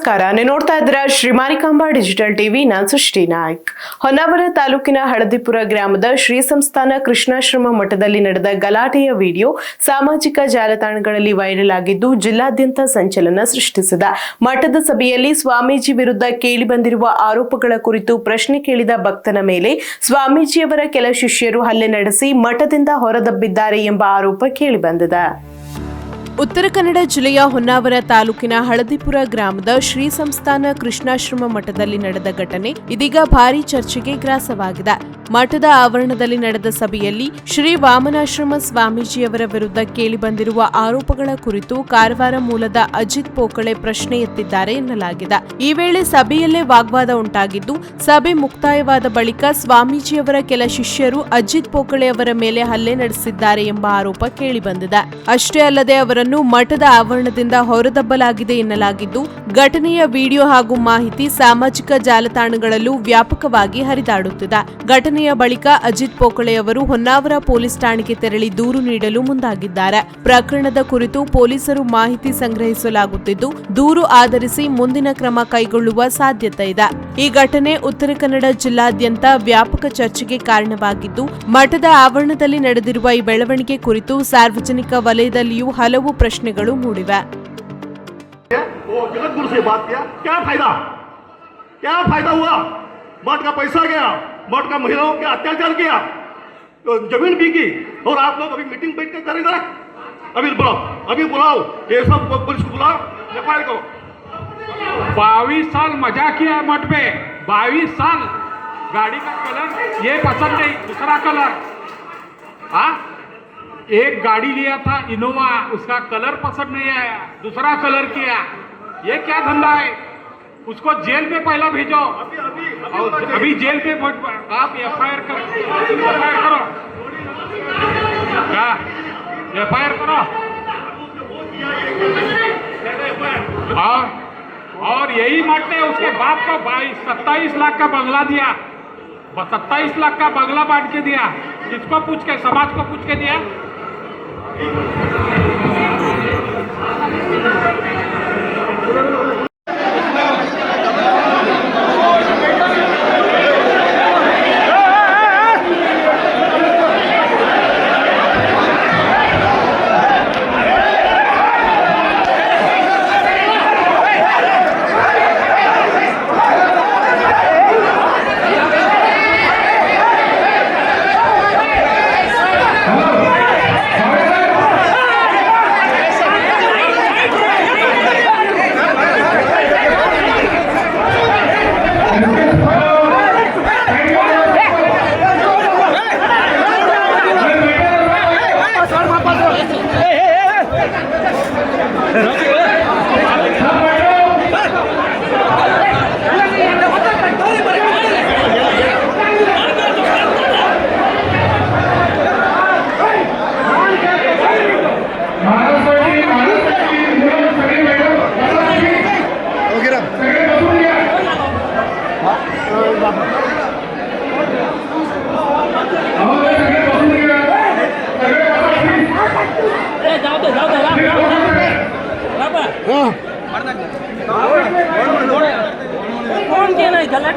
ನಮಸ್ಕಾರ, ನೀವು ನೋಡ್ತಾ ಇದ್ದೀರಾ ಶ್ರೀ ಮಾರಿಕಾಂಬಾ ಡಿಜಿಟಲ್ ಟಿವಿ. ನಾನು ಸೃಷ್ಟಿ ನಾಯ್ಕ್. ಹೊನ್ನಾವರ ತಾಲೂಕಿನ ಹಳದಿಪುರ ಗ್ರಾಮದ ಶ್ರೀ ಸಂಸ್ಥಾನ ಕೃಷ್ಣಾಶ್ರಮ ಮಠದಲ್ಲಿ ನಡೆದ ಗಲಾಟೆಯ ವಿಡಿಯೋ ಸಾಮಾಜಿಕ ಜಾಲತಾಣಗಳಲ್ಲಿ ವೈರಲ್ ಆಗಿದ್ದು ಜಿಲ್ಲಾದ್ಯಂತ ಸಂಚಲನ ಸೃಷ್ಟಿಸಿದ. ಮಠದ ಸಭೆಯಲ್ಲಿ ಸ್ವಾಮೀಜಿ ವಿರುದ್ಧ ಕೇಳಿಬಂದಿರುವ ಆರೋಪಗಳ ಕುರಿತು ಪ್ರಶ್ನೆ ಕೇಳಿದ ಭಕ್ತನ ಮೇಲೆ ಸ್ವಾಮೀಜಿಯವರ ಕೆಲ ಶಿಷ್ಯರು ಹಲ್ಲೆ ನಡೆಸಿ ಮಠದಿಂದ ಹೊರದಬ್ಬಿದ್ದಾರೆ ಎಂಬ ಆರೋಪ ಕೇಳಿಬಂದಿದೆ. ಉತ್ತರ ಕನ್ನಡ ಜಿಲ್ಲೆಯ ಹೊನ್ನಾವರ ತಾಲೂಕಿನ ಹಳದಿಪುರ ಗ್ರಾಮದ ಶ್ರೀ ಸಂಸ್ಥಾನ ಕೃಷ್ಣಾಶ್ರಮ ಮಠದಲ್ಲಿ ನಡೆದ ಘಟನೆ ಇದೀಗ ಭಾರೀ ಚರ್ಚೆಗೆ ಗ್ರಾಸವಾಗಿದೆ. ಮಠದ ಆವರಣದಲ್ಲಿ ನಡೆದ ಸಭೆಯಲ್ಲಿ ಶ್ರೀ ವಾಮನಾಶ್ರಮ ಸ್ವಾಮೀಜಿಯವರ ವಿರುದ್ಧ ಕೇಳಿಬಂದಿರುವ ಆರೋಪಗಳ ಕುರಿತು ಕಾರವಾರ ಮೂಲದ ಅಜಿತ್ ಪೋಕಳೆ ಪ್ರಶ್ನೆ ಎತ್ತಿದ್ದಾರೆ ಎನ್ನಲಾಗಿದೆ. ಈ ವೇಳೆ ಸಭೆಯಲ್ಲೇ ವಾಗ್ವಾದ ಉಂಟಾಗಿದ್ದು, ಸಭೆ ಮುಕ್ತಾಯವಾದ ಬಳಿಕ ಸ್ವಾಮೀಜಿಯವರ ಕೆಲ ಶಿಷ್ಯರು ಅಜಿತ್ ಪೋಕಳೆ ಅವರ ಮೇಲೆ ಹಲ್ಲೆ ನಡೆಸಿದ್ದಾರೆ ಎಂಬ ಆರೋಪ ಕೇಳಿಬಂದಿದೆ. ಅಷ್ಟೇ ಅಲ್ಲದೆ ಅವರನ್ನು ಮಠದ ಆವರಣದಿಂದ ಹೊರದಬ್ಬಲಾಗಿದೆ ಎನ್ನಲಾಗಿದ್ದು, ಘಟನೆಯ ವಿಡಿಯೋ ಹಾಗೂ ಮಾಹಿತಿ ಸಾಮಾಜಿಕ ಜಾಲತಾಣಗಳಲ್ಲೂ ವ್ಯಾಪಕವಾಗಿ ಹರಿದಾಡುತ್ತಿದೆ. ಘಟನೆಯ ಬಳಿಕ ಅಜಿತ್ ಪೋಕಳೆ ಅವರು ಹೊನ್ನಾವರ ಪೊಲೀಸ್ ಠಾಣೆಗೆ ತೆರಳಿ ದೂರು ನೀಡಲು ಮುಂದಾಗಿದ್ದಾರೆ. ಪ್ರಕರಣದ ಕುರಿತು ಪೊಲೀಸರು ಮಾಹಿತಿ ಸಂಗ್ರಹಿಸಲಾಗುತ್ತಿದ್ದು, ದೂರು ಆಧರಿಸಿ ಮುಂದಿನ ಕ್ರಮ ಕೈಗೊಳ್ಳುವ ಸಾಧ್ಯತೆ ಇದೆ. ಈ ಘಟನೆ ಉತ್ತರ ಕನ್ನಡ ಜಿಲ್ಲಾದ್ಯಂತ ವ್ಯಾಪಕ ಚರ್ಚೆಗೆ ಕಾರಣವಾಗಿದ್ದು, ಮಠದ ಆವರಣದಲ್ಲಿ ನಡೆದಿರುವ ಈ ಬೆಳವಣಿಗೆ ಕುರಿತು ಸಾರ್ವಜನಿಕ ವಲಯದಲ್ಲಿಯೂ ಹಲವು ಪ್ರಶ್ನೆಗಳು ಮೂಡಿವೆ. मठ का पैसा गया, मठ का महिलाओं के अत्याचार किया, तो जमीन बिकी और आप लोग अभी मीटिंग बैठ कर करें जरा. अभी बुलाओ ये सब पुलिस को बुलाओ, एफआईआर करो. 22 साल मजा किया है मठ पे. 22 साल गाड़ी का कलर ये पसंद नहीं, दूसरा कलर. एक गाड़ी लिया था इनोवा, उसका कलर पसंद नहीं आया, दूसरा कलर किया. ये क्या धंधा है? उसको जेल में पहला भेजो. अभी जेल पे आप एफआईआर करो. क्या एफआईआर करो. और यही मठ ने उसके बाप को 27 लाख का बंगला दिया. 27 लाख का बंगला बांट के दिया. किसको पूछ के? समाज को पूछ के दिया. कौन गलत